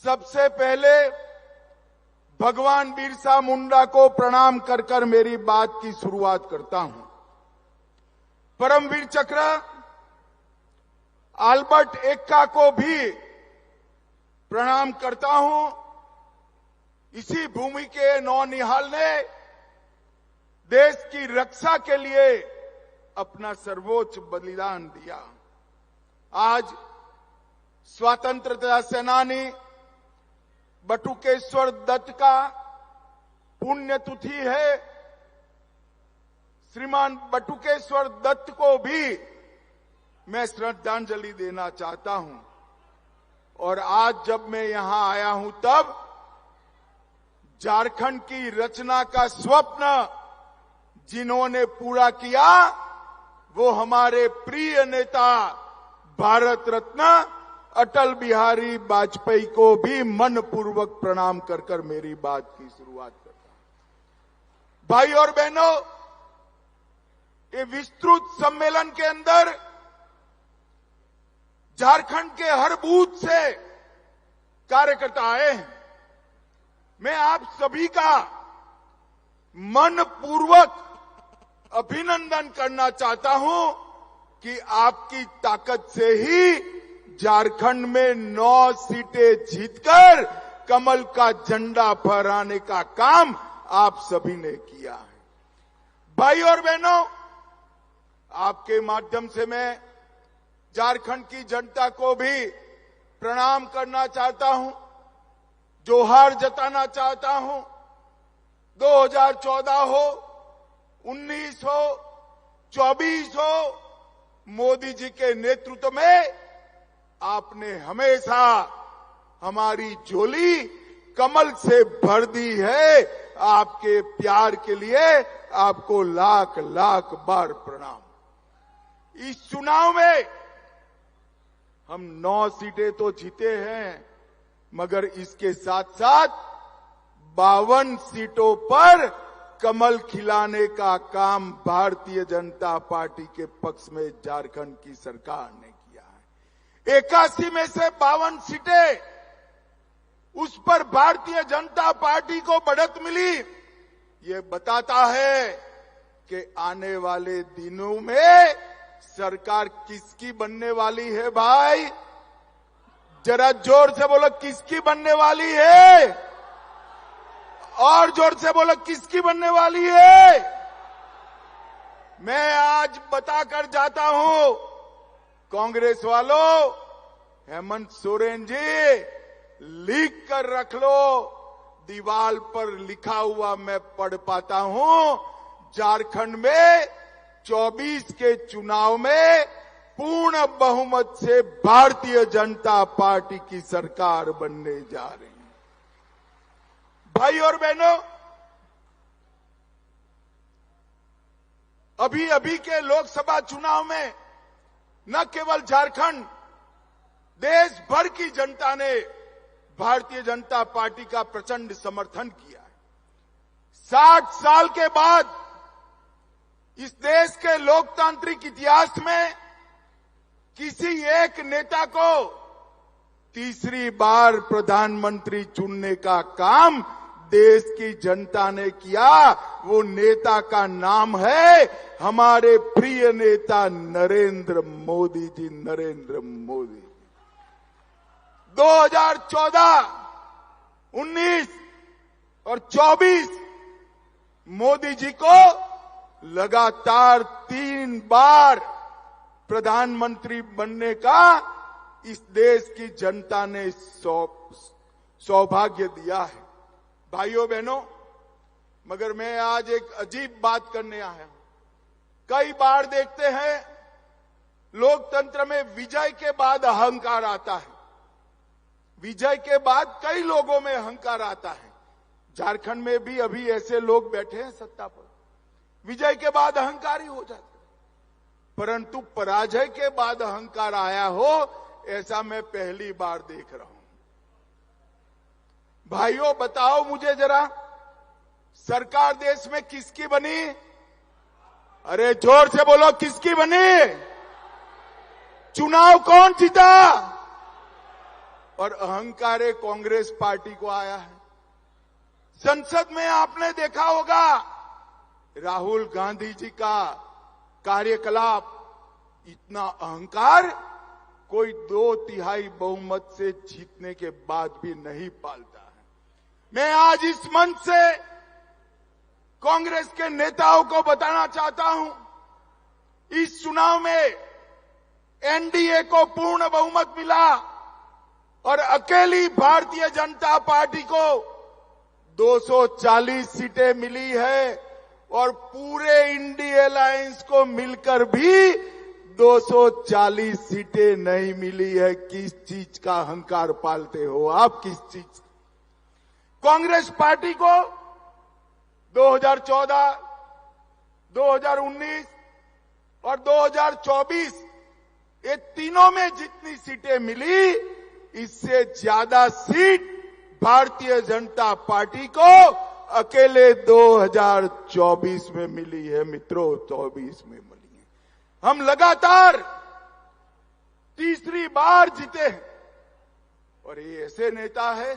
सबसे पहले भगवान बिरसा मुंडा को प्रणाम कर कर मेरी बात की शुरुआत करता हूं। परमवीर चक्र अल्बर्ट एक्का को भी प्रणाम करता हूं। इसी भूमि के नौनिहाल ने देश की रक्षा के लिए अपना सर्वोच्च बलिदान दिया। आज स्वतंत्रता सेनानी बटुकेश्वर दत्त का पुण्यतिथि है। श्रीमान बटुकेश्वर दत्त को भी मैं श्रद्धांजलि देना चाहता हूं। और आज जब मैं यहां आया हूं तब झारखंड की रचना का स्वप्न जिन्होंने पूरा किया वो हमारे प्रिय नेता भारत रत्न अटल बिहारी वाजपेयी को भी मनपूर्वक प्रणाम कर कर मेरी बात की शुरुआत करता हूं। भाई और बहनों, ये विस्तृत सम्मेलन के अंदर झारखंड के हर बूथ से कार्यकर्ता आए हैं। मैं आप सभी का मनपूर्वक अभिनंदन करना चाहता हूं कि आपकी ताकत से ही झारखंड में 9 सीटें जीतकर कमल का झंडा फहराने का काम आप सभी ने किया है। भाई और बहनों, आपके माध्यम से मैं झारखंड की जनता को भी प्रणाम करना चाहता हूं, जोहार जताना चाहता हूं। 2014 हो, 19 हो, 24 हो, मोदी जी के नेतृत्व में आपने हमेशा हमारी झोली कमल से भर दी है। आपके प्यार के लिए आपको लाख लाख बार प्रणाम। इस चुनाव में हम 9 सीटें तो जीते हैं, मगर इसके साथ साथ 52 सीटों पर कमल खिलाने का काम भारतीय जनता पार्टी के पक्ष में झारखंड की सरकार ने किया है। 81 में से 52 सीटें, उस पर भारतीय जनता पार्टी को बढ़त मिली। ये बताता है कि आने वाले दिनों में सरकार किसकी बनने वाली है। भाई जरा जोर से बोलो, किसकी बनने वाली है? और जोर से बोलो, किसकी बनने वाली है? मैं आज बताकर जाता हूं, कांग्रेस वालों, हेमंत सोरेन जी लिख कर रख लो, दीवार पर लिखा हुआ मैं पढ़ पाता हूं। झारखंड में 24 के चुनाव में पूर्ण बहुमत से भारतीय जनता पार्टी की सरकार बनने जा रही है। भाई और बहनों, अभी अभी के लोकसभा चुनाव में न केवल झारखंड, देश भर की जनता ने भारतीय जनता पार्टी का प्रचंड समर्थन किया है। 60 साल के बाद इस देश के लोकतांत्रिक इतिहास में किसी एक नेता को तीसरी बार प्रधानमंत्री चुनने का काम देश की जनता ने किया। वो नेता का नाम है हमारे प्रिय नेता नरेंद्र मोदी जी। नरेंद्र मोदी 2014, 19 और 24 मोदी जी को लगातार 3 बार प्रधानमंत्री बनने का इस देश की जनता ने सौभाग्य दिया है। भाइयों बहनों, मगर मैं आज एक अजीब बात करने आया हूं। कई बार देखते हैं लोकतंत्र में विजय के बाद अहंकार आता है। विजय के बाद कई लोगों में अहंकार आता है। झारखंड में भी अभी ऐसे लोग बैठे हैं सत्ता पर, विजय के बाद अहंकारी हो जाते, परंतु पराजय के बाद अहंकार आया हो ऐसा मैं पहली बार देख रहा हूं। भाइयों बताओ मुझे जरा, सरकार देश में किसकी बनी? अरे जोर से बोलो, किसकी बनी? चुनाव कौन जीता? और अहंकार कांग्रेस पार्टी को आया है। संसद में आपने देखा होगा राहुल गांधी जी का कार्यकलाप, इतना अहंकार कोई 2/3 बहुमत से जीतने के बाद भी नहीं पालता है। मैं आज इस मंच से कांग्रेस के नेताओं को बताना चाहता हूं, इस चुनाव में एनडीए को पूर्ण बहुमत मिला और अकेली भारतीय जनता पार्टी को 240 सीटें मिली है और पूरे इंडिया अलायंस को मिलकर भी 240 सीटें नहीं मिली है। किस चीज का अहंकार पालते हो आप? किस चीज? कांग्रेस पार्टी को 2014, 2019 और 2024 ये तीनों में जितनी सीटें मिली, इससे ज्यादा सीट भारतीय जनता पार्टी को अकेले 2024 में मिली है। मित्रों, 24 में मिली है। हम लगातार तीसरी बार जीते हैं और ये ऐसे नेता है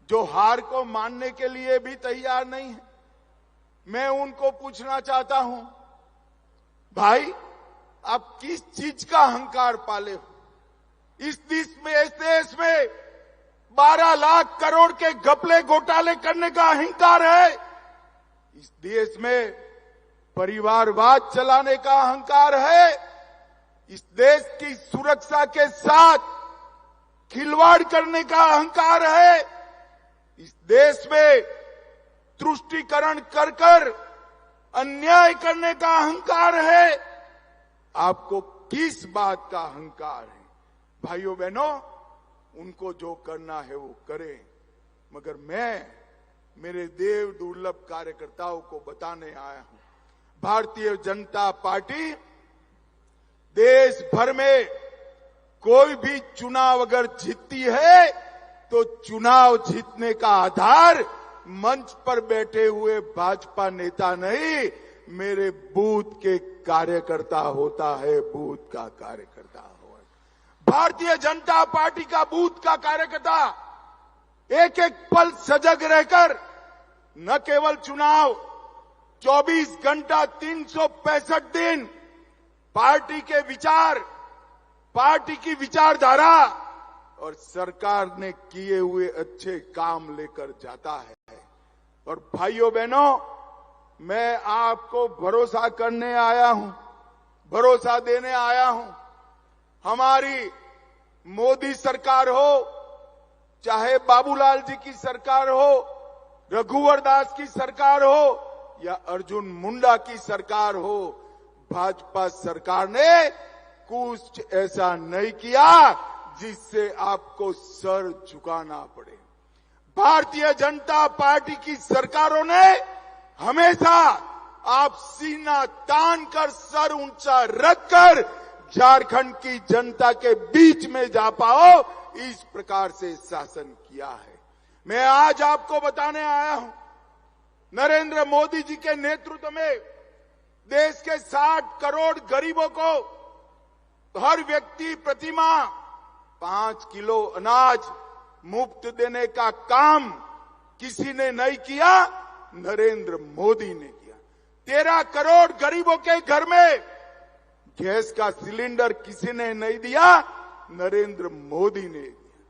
जो हार को मानने के लिए भी तैयार नहीं है। मैं उनको पूछना चाहता हूं, भाई आप किस चीज का अहंकार पाले हो? इस देश में 12 लाख करोड़ के घपले घोटाले करने का अहंकार है। इस देश में परिवारवाद चलाने का अहंकार है। इस देश की सुरक्षा के साथ खिलवाड़ करने का अहंकार है। इस देश में तुष्टीकरण कर अन्याय करने का अहंकार है। आपको किस बात का अहंकार है? भाइयों बहनों, उनको जो करना है वो करें, मगर मैं मेरे देव दुर्लभ कार्यकर्ताओं को बताने आया हूं, भारतीय जनता पार्टी देश भर में कोई भी चुनाव अगर जीतती है तो चुनाव जीतने का आधार मंच पर बैठे हुए भाजपा नेता नहीं, मेरे बूथ के कार्यकर्ता होता है। बूथ का कार्यकर्ता हो। भारतीय जनता पार्टी का बूथ का कार्यकर्ता एक एक पल सजग रहकर न केवल चुनाव 24 घंटा 365 दिन पार्टी के विचार, पार्टी की विचारधारा और सरकार ने किए हुए अच्छे काम लेकर जाता है। और भाइयों बहनों, मैं आपको भरोसा करने आया हूं, भरोसा देने आया हूं। हमारी मोदी सरकार हो, चाहे बाबूलाल जी की सरकार हो, रघुवर दास की सरकार हो या अर्जुन मुंडा की सरकार हो, भाजपा सरकार ने कुछ ऐसा नहीं किया जिससे आपको सर झुकाना पड़े। भारतीय जनता पार्टी की सरकारों ने हमेशा आप सीना तान कर, सर ऊंचा रखकर झारखंड की जनता के बीच में जा पाओ, इस प्रकार से शासन किया है। मैं आज आपको बताने आया हूं, नरेंद्र मोदी जी के नेतृत्व में देश के 60 करोड़ गरीबों को हर व्यक्ति प्रतिमाह 5 किलो अनाज मुफ्त देने का काम किसी ने नहीं किया, नरेंद्र मोदी ने किया। 13 करोड़ गरीबों के घर में गैस का सिलेंडर किसी ने नहीं दिया, नरेंद्र मोदी ने दिया।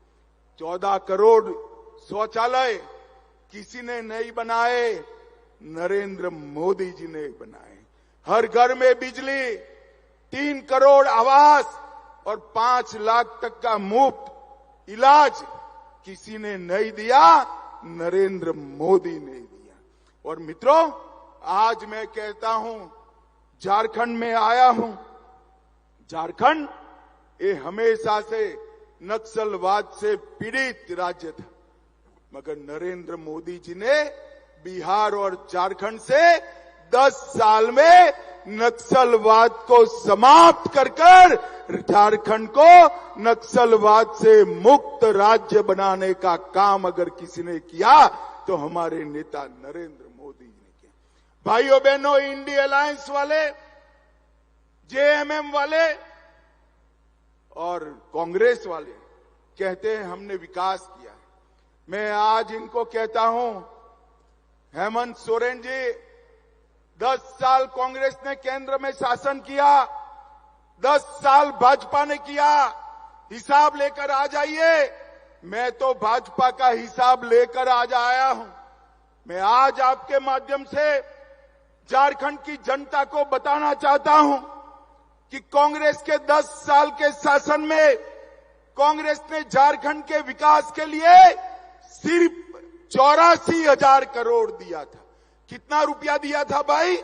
14 करोड़ शौचालय किसी ने नहीं बनाए, नरेंद्र मोदी जी ने बनाए। हर घर में बिजली, 3 करोड़ आवास और 5 लाख तक का मुफ्त इलाज किसी ने नहीं दिया, नरेंद्र मोदी ने दिया। और मित्रों, आज मैं कहता हूं, झारखंड में आया हूं। झारखंड ये हमेशा से नक्सलवाद से पीड़ित राज्य था, मगर नरेंद्र मोदी जी ने बिहार और झारखंड से 10 साल में नक्सलवाद को समाप्त कर झारखंड को नक्सलवाद से मुक्त राज्य बनाने का काम अगर किसी ने किया तो हमारे नेता नरेंद्र मोदी जी ने किया। भाइयों बहनों, इंडिया अलायंस वाले, जेएमएम वाले और कांग्रेस वाले कहते हैं हमने विकास किया है। मैं आज इनको कहता हूं, हेमंत सोरेन जी, 10 साल कांग्रेस ने केंद्र में शासन किया, 10 साल भाजपा ने किया, हिसाब लेकर आ जाइए। मैं तो भाजपा का हिसाब लेकर आज आया हूं। मैं आज आपके माध्यम से झारखंड की जनता को बताना चाहता हूं कि कांग्रेस के 10 साल के शासन में कांग्रेस ने झारखंड के विकास के लिए सिर्फ 84,000 करोड़ दिया था। कितना रुपया दिया था भाई?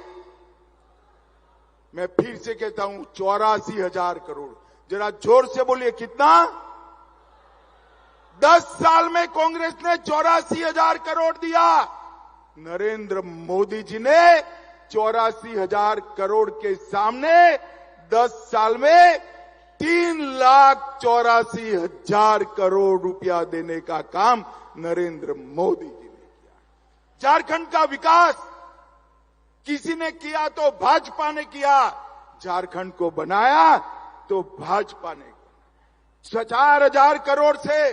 मैं फिर से कहता हूं, 84,000 करोड़। जरा जोर से बोलिए, कितना? 10 साल में कांग्रेस ने 84,000 करोड़ दिया। नरेंद्र मोदी जी ने 84,000 करोड़ के सामने 10 साल में 3,84,000 करोड़ रुपया देने का काम नरेंद्र मोदी जी ने किया। झारखंड का विकास किसी ने किया तो भाजपा ने किया, झारखंड को बनाया तो भाजपा ने। 4,000 करोड़ से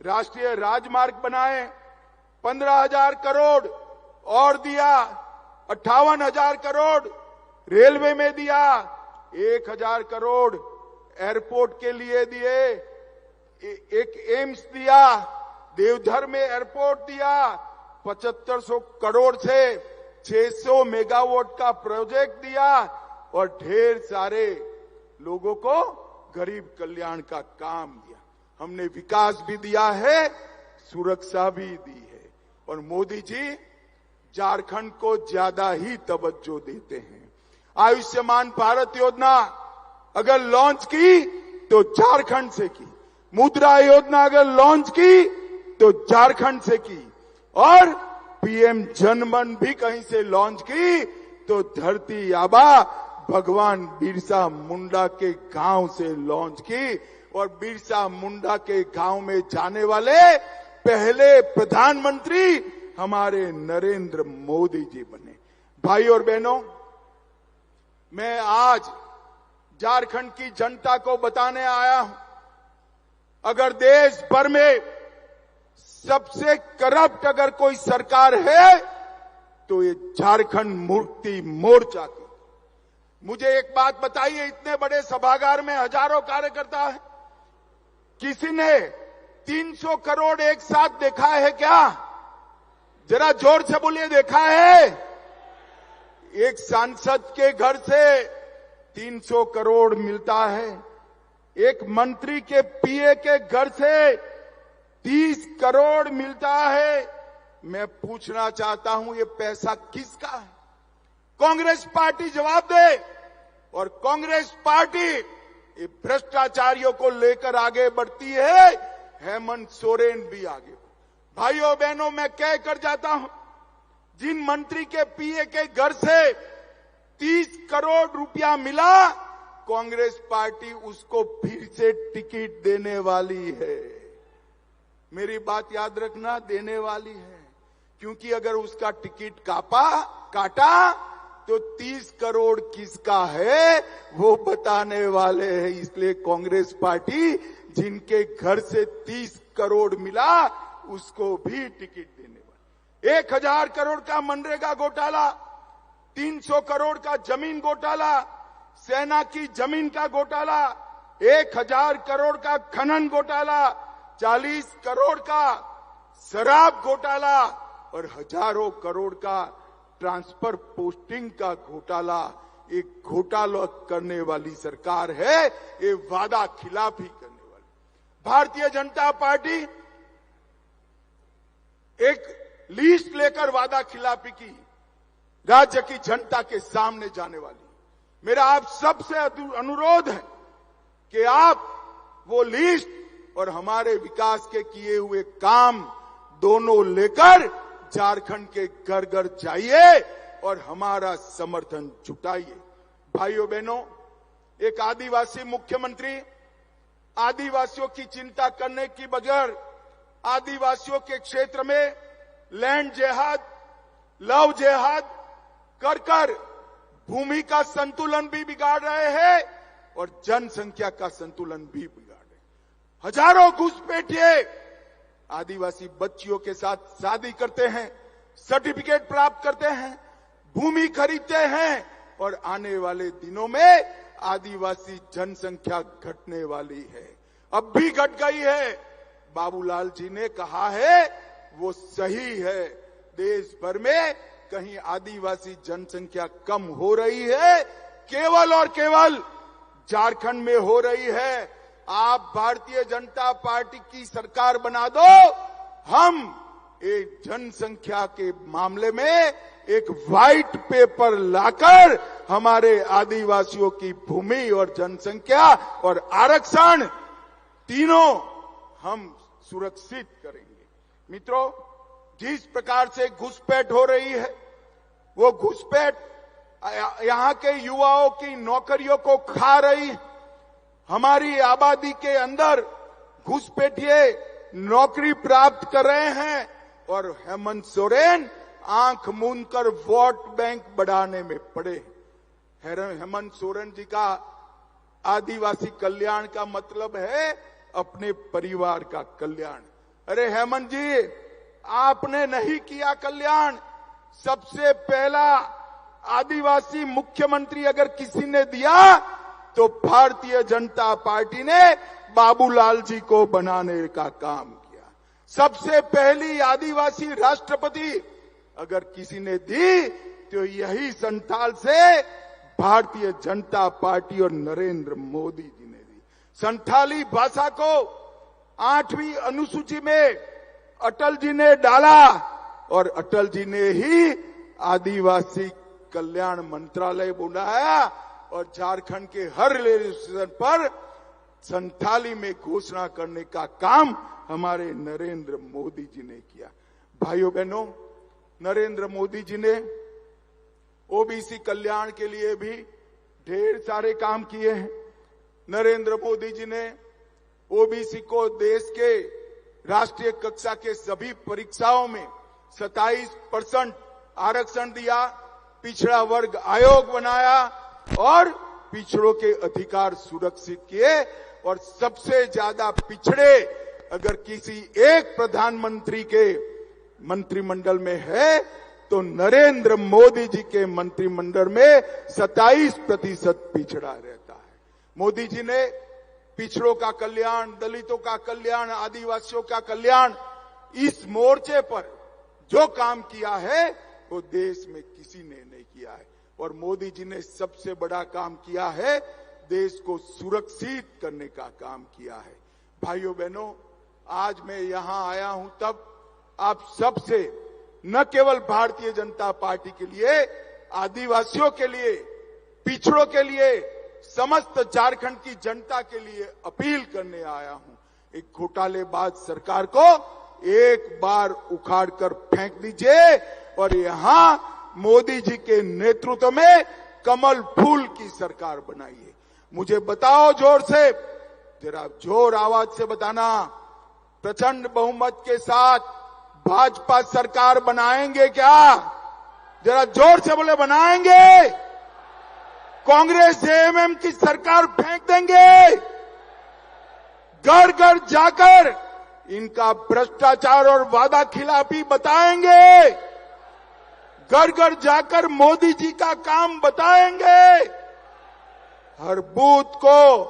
राष्ट्रीय राजमार्ग बनाए, 15,000 करोड़ और दिया, 58,000 करोड़ रेलवे में दिया, 1,000 करोड़ एयरपोर्ट के लिए दिए, एक एम्स दिया, देवधर में एयरपोर्ट दिया, 7,500 करोड़ से 600 मेगावाट का प्रोजेक्ट दिया और ढेर सारे लोगों को गरीब कल्याण का काम दिया। हमने विकास भी दिया है, सुरक्षा भी दी है। और मोदी जी झारखंड को ज्यादा ही तवज्जो देते हैं। आयुष्मान भारत योजना अगर लॉन्च की तो झारखंड से की, मुद्रा योजना अगर लॉन्च की तो झारखंड से की, और पीएम जनमन भी कहीं से लॉन्च की तो धरती आबा भगवान बिरसा मुंडा के गांव से लॉन्च की। और बिरसा मुंडा के गांव में जाने वाले पहले प्रधानमंत्री हमारे नरेंद्र मोदी जी बने। भाई और बहनों, मैं आज झारखंड की जनता को बताने आया हूं, अगर देश भर में सबसे करप्ट अगर कोई सरकार है तो ये झारखंड मुक्ति मोर्चा की। मुझे एक बात बताइए, इतने बड़े सभागार में हजारों कार्यकर्ता है, किसी ने 300 करोड़ एक साथ देखा है क्या? जरा जोर से बोलिए, देखा है? एक सांसद के घर से 300 करोड़ मिलता है, एक मंत्री के पीए के घर से 30 करोड़ मिलता है। मैं पूछना चाहता हूं, ये पैसा किसका है? कांग्रेस पार्टी जवाब दे। और कांग्रेस पार्टी ये भ्रष्टाचारियों को लेकर आगे बढ़ती है, हेमंत सोरेन भी आगे। भाइयों बहनों, मैं कह कर जाता हूं, जिन मंत्री के पीए के घर से 30 करोड़ रुपया मिला, कांग्रेस पार्टी उसको फिर से टिकट देने वाली है। मेरी बात याद रखना, देने वाली है, क्योंकि अगर उसका टिकट काटा तो 30 करोड़ किसका है वो बताने वाले हैं। इसलिए कांग्रेस पार्टी जिनके घर से 30 करोड़ मिला उसको भी टिकट देने वाली। 1,000 करोड़ का मनरेगा घोटाला, 300 करोड़ का जमीन घोटाला, सेना की जमीन का घोटाला, 1,000 करोड़ का खनन घोटाला, 40 करोड़ का शराब घोटाला और हजारों करोड़ का ट्रांसफर पोस्टिंग का घोटाला। एक घोटाला करने वाली सरकार है, ये वादा खिलाफी करने वाली। भारतीय जनता पार्टी एक लिस्ट लेकर वादा खिलाफी की राज्य की जनता के सामने जाने वाली। मेरा आप सबसे अनुरोध है कि आप वो लिस्ट और हमारे विकास के किए हुए काम दोनों लेकर झारखंड के घर घर जाइए और हमारा समर्थन जुटाइए। भाइयों बहनों, एक आदिवासी मुख्यमंत्री आदिवासियों की चिंता करने की बगैर आदिवासियों के क्षेत्र में लैंड जेहाद, लव जेहाद कर भूमि का संतुलन भी बिगाड़ रहे हैं और जनसंख्या का संतुलन भी बिगाड़ रहे हैं। हजारों घुसपैठिए आदिवासी बच्चियों के साथ शादी करते हैं, सर्टिफिकेट प्राप्त करते हैं, भूमि खरीदते हैं और आने वाले दिनों में आदिवासी जनसंख्या घटने वाली है। अब भी घट गई है। बाबूलाल जी ने कहा है वो सही है। देश भर में कहीं आदिवासी जनसंख्या कम हो रही है, केवल और केवल झारखंड में हो रही है। आप भारतीय जनता पार्टी की सरकार बना दो, हम एक जनसंख्या के मामले में एक व्हाइट पेपर लाकर हमारे आदिवासियों की भूमि और जनसंख्या और आरक्षण तीनों हम सुरक्षित करेंगे। मित्रों, जिस प्रकार से घुसपैठ हो रही है, वो घुसपैठ यहां के युवाओं की नौकरियों को खा रही है। हमारी आबादी के अंदर घुसपैठिए नौकरी प्राप्त कर रहे हैं और हेमंत सोरेन आंख मूंद कर वोट बैंक बढ़ाने में पड़े। हेमंत सोरेन जी का आदिवासी कल्याण का मतलब है अपने परिवार का कल्याण। अरे हेमंत जी, आपने नहीं किया कल्याण। सबसे पहला आदिवासी मुख्यमंत्री अगर किसी ने दिया तो भारतीय जनता पार्टी ने बाबूलाल जी को बनाने का काम किया। सबसे पहली आदिवासी राष्ट्रपति अगर किसी ने दी तो यही संथाल से भारतीय जनता पार्टी और नरेंद्र मोदी जी ने दी। संथाली भाषा को 8वीं अनुसूची में अटल जी ने डाला और अटल जी ने ही आदिवासी कल्याण मंत्रालय बनाया और झारखंड के हर रेलवे स्टेशन पर संथाली में घोषणा करने का काम हमारे नरेंद्र मोदी जी ने किया। भाइयों बहनों, नरेंद्र मोदी जी ने ओबीसी कल्याण के लिए भी ढेर सारे काम किए हैं। नरेंद्र मोदी जी ने ओबीसी को देश के राष्ट्रीय कक्षा के सभी परीक्षाओं में 27% आरक्षण दिया, पिछड़ा वर्ग आयोग बनाया और पिछड़ों के अधिकार सुरक्षित किए। और सबसे ज्यादा पिछड़े अगर किसी एक प्रधानमंत्री के मंत्रिमंडल में है तो नरेंद्र मोदी जी के मंत्रिमंडल में 27% पिछड़ा रहता है। मोदी जी ने पिछड़ों का कल्याण, दलितों का कल्याण, आदिवासियों का कल्याण, इस मोर्चे पर जो काम किया है वो देश में किसी ने नहीं किया है। और मोदी जी ने सबसे बड़ा काम किया है, देश को सुरक्षित करने का काम किया है। भाइयों बहनों, आज मैं यहां आया हूं तब आप सबसे न केवल भारतीय जनता पार्टी के लिए, आदिवासियों के लिए, पिछड़ों के लिए, समस्त झारखंड की जनता के लिए अपील करने आया हूं। एक घोटालेबाज सरकार को एक बार उखाड़ कर फेंक दीजिए और यहां मोदी जी के नेतृत्व में कमल फूल की सरकार बनाइए। मुझे बताओ जोर से, जरा जोर आवाज से बताना, प्रचंड बहुमत के साथ भाजपा सरकार बनाएंगे क्या? जरा जोर से बोले, बनाएंगे? कांग्रेस जेएमएम की सरकार फेंक देंगे? घर घर जाकर इनका भ्रष्टाचार और वादा खिलाफी बताएंगे? घर घर जाकर मोदी जी का काम बताएंगे? हर बूथ को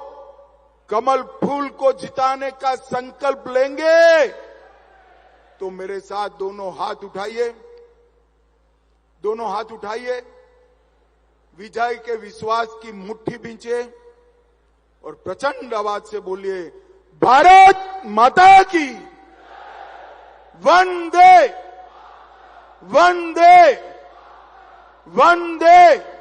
कमल फूल को जिताने का संकल्प लेंगे? तो मेरे साथ दोनों हाथ उठाइए, दोनों हाथ उठाइए, विजय के विश्वास की मुट्ठी भींचे और प्रचंड आवाज से बोलिए, भारत माता की वंदे वंदे वंदे।